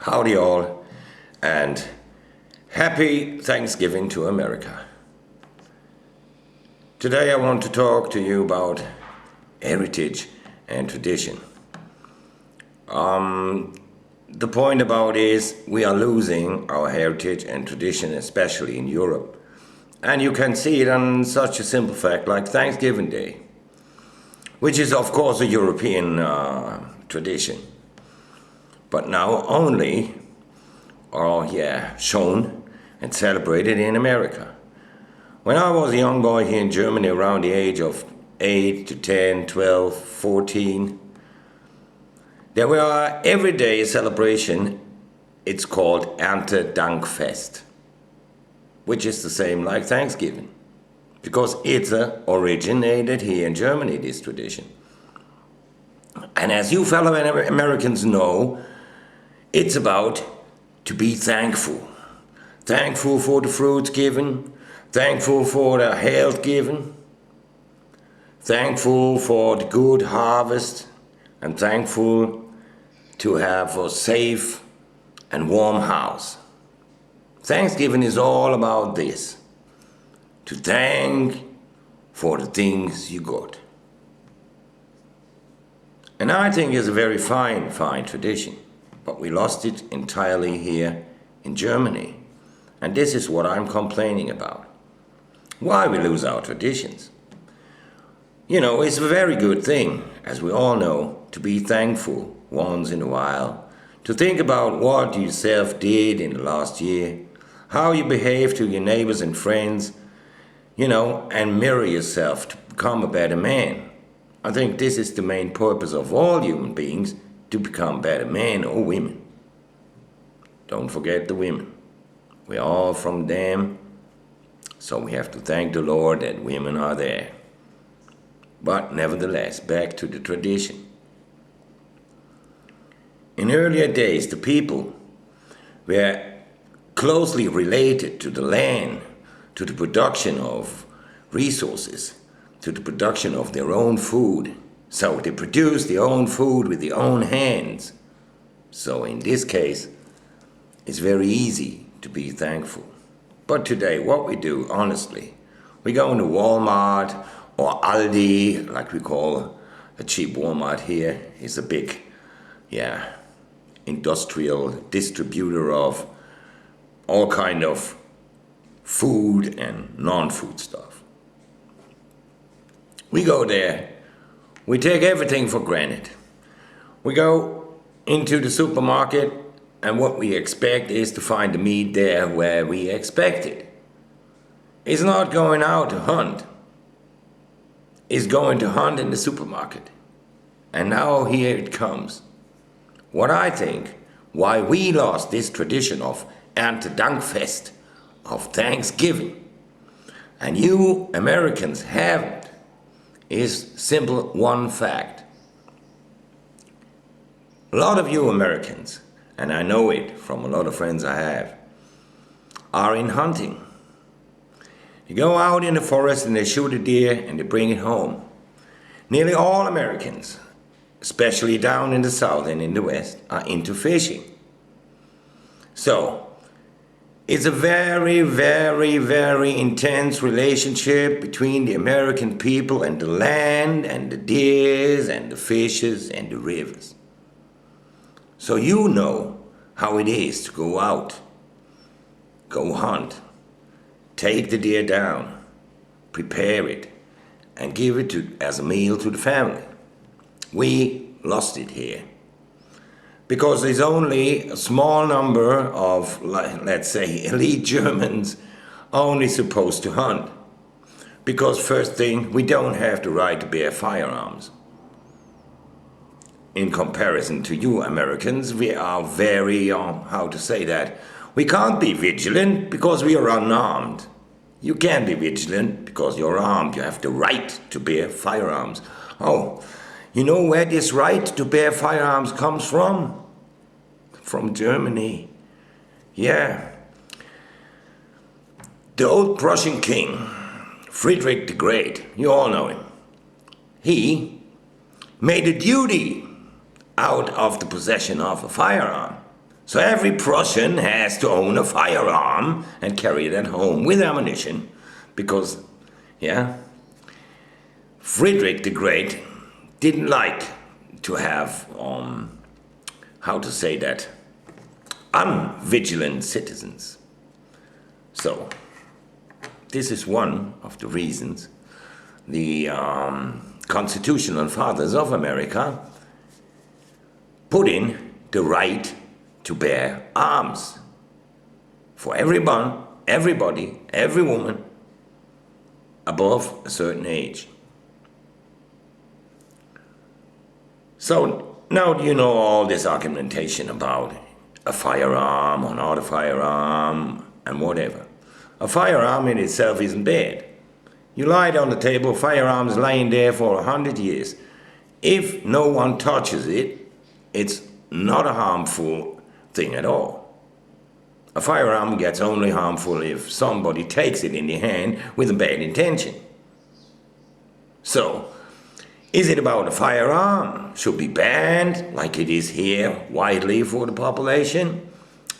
Howdy all, and happy Thanksgiving to America. Today I want to talk to you about heritage and tradition. The point about is we are losing our heritage and tradition, especially in Europe. And you can see it on such a simple fact like Thanksgiving Day, which is of course a European tradition, but now only shown and celebrated in America. When I was a young boy here in Germany around the age of 8 to 10, 12, 14, there were everyday celebration. It's called Erntedankfest, which is the same like Thanksgiving, because it's originated here in Germany, this tradition. And as you fellow Americans know, it's about to be thankful. Thankful for the fruits given, thankful for the health given, thankful for the good harvest, and thankful to have a safe and warm house. Thanksgiving is all about this, to thank for the things you got. And I think it's a very fine tradition, but we lost it entirely here in Germany. And this is what I'm complaining about. Why we lose our traditions. You know, it's a very good thing, as we all know, to be thankful once in a while, to think about what you yourself did in the last year, how you behave to your neighbors and friends, and mirror yourself to become a better man. I think this is the main purpose of all human beings, to become better men or women. Don't forget the women. We're all from them, so we have to thank the Lord that women are there. But nevertheless, back to the tradition. In earlier days, the people were closely related to the land, to the production of resources, to the production of their own food. So they produced their own food with their own hands. So in this case, it's very easy to be thankful. But today, what we do, honestly, we go into Walmart or Aldi, like we call a cheap Walmart here, is a big, industrial distributor of all kind of food and non-food stuff. We go there, we take everything for granted. We go into the supermarket, and what we expect is to find the meat there where we expect it. It's not going out to hunt. It's going to hunt in the supermarket. And now here it comes. What I think, why we lost this tradition of Erntedankfest, of Thanksgiving, and you Americans haven't, is simple one fact. A lot of you Americans, and I know it from a lot of friends I have, are in hunting. You go out in the forest and they shoot a deer and they bring it home. Nearly all Americans, especially down in the South and in the West, are into fishing. So, it's a very, very, very intense relationship between the American people and the land and the deers and the fishes and the rivers. So you know how it is to go out, go hunt, take the deer down, prepare it, and give it as a meal to the family. We lost it here, because there's only a small number of, let's say, elite Germans only supposed to hunt. Because first thing, we don't have the right to bear firearms. In comparison to you Americans, we are very, we can't be vigilant because we are unarmed. You can't be vigilant because you're armed. You have the right to bear firearms. Oh, you know where this right to bear firearms comes from? From Germany. Yeah. The old Prussian king, Friedrich the Great, you all know him. He made a duty out of the possession of a firearm. So every Prussian has to own a firearm and carry it at home with ammunition because, yeah, Frederick the Great didn't like to have, how to say that, unvigilant citizens. So, this is one of the reasons the constitutional fathers of America put in the right to bear arms for everyone, everybody, every woman above a certain age. So now you know all this argumentation about a firearm or not a firearm and whatever. A firearm in itself isn't bad. You lie it on the table, firearms lying there for 100 years. If no one touches it, it's not a harmful thing at all. A firearm gets only harmful if somebody takes it in the hand with a bad intention. So, is it about a firearm should be banned, like it is here widely for the population?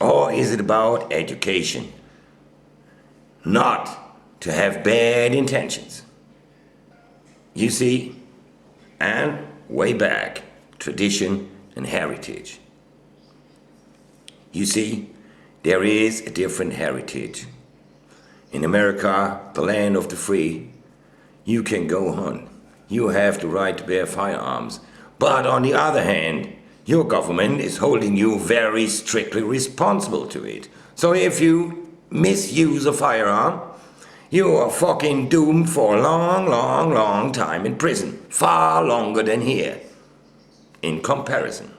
Or is it about education? Not to have bad intentions. You see, and way back, tradition and heritage. You see, there is a different heritage. In America, the land of the free, you can go hunt. You have the right to bear firearms. But on the other hand, your government is holding you very strictly responsible to it. So if you misuse a firearm, you are fucking doomed for a long, long, long time in prison. Far longer than here, in comparison.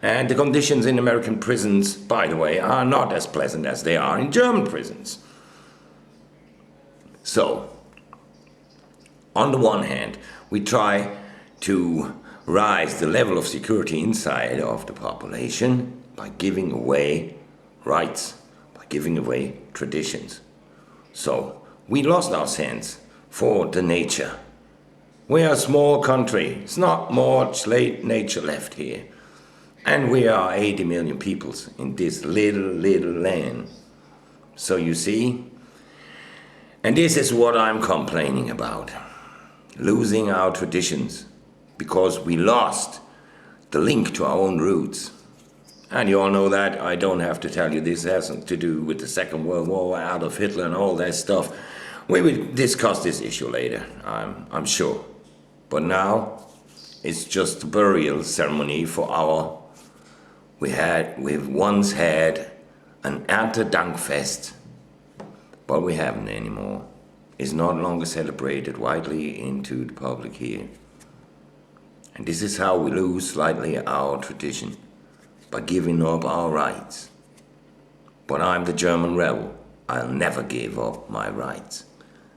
And the conditions in American prisons, by the way, are not as pleasant as they are in German prisons. So, on the one hand, we try to rise the level of security inside of the population by giving away rights, by giving away traditions. So, we lost our sense for the nature. We are a small country. It's not much nature left here. And we are 80 million people in this little land. So you see, and this is what I'm complaining about. Losing our traditions because we lost the link to our own roots. And you all know that. I don't have to tell you this has to do with the Second World War, Adolf Hitler and all that stuff. We will discuss this issue later, I'm sure. But now, it's just a burial ceremony for our... We've once had an Erntedankfest, but we haven't anymore. It's not longer celebrated widely into the public here. And this is how we lose slightly our tradition, by giving up our rights. But I'm the German rebel. I'll never give up my rights.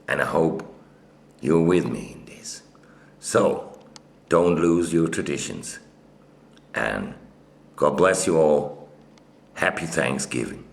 And I hope you're with me in this. So, don't lose your traditions. And God bless you all. Happy Thanksgiving.